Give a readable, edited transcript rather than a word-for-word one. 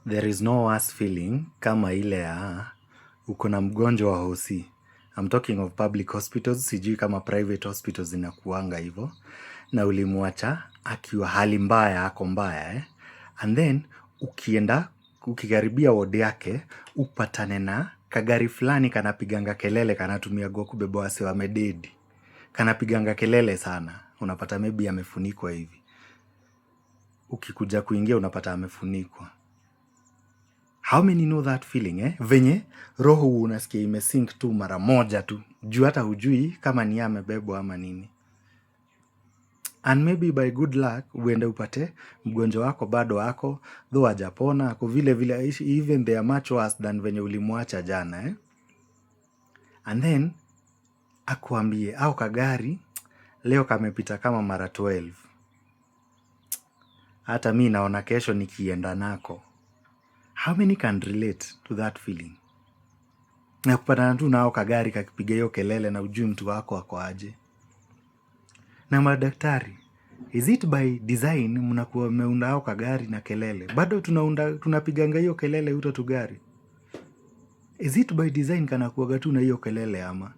There is no worse feeling kama ile ya uko na mgonjwa wa hosi. I'm talking of public hospitals, sijui kama private hospitals zinakuanga hivyo. Na ulimwacha akiwa hali mbaya, ako mbaya And then ukikaribia ward yake upatane na kagari fulani kanapiganga kelele, kanatumia kubeba wase wamededi. Kanapiganga kelele sana. Unapata maybe amefunikwa hivi. Ukikuja kuingia unapata amefunikwa. How many know that feeling Venye roho unasikia imesink tu mara moja tu. Juu hata hujui kama ni amebebwa ama nini. And maybe by good luck uende upate mgonjwa wako bado wako, though hajapona, kwa vile even they are much worse than venye ulimwacha jana And then akuambie au kagari leo kamepita kama mara 12. Hata mi naona kesho nikienda nako. How many can relate to that feeling? Na kupatana tu nao kagari kakipiga hiyo kelele na ujui mtu wako ako aje. Na madaktari, is it by design mnakuwa mmeunda hao kagari na kelele? Bado tunapiganga hiyo kelele uto tu gari. Is it by design kana kuwaga tu na hiyo kelele ama?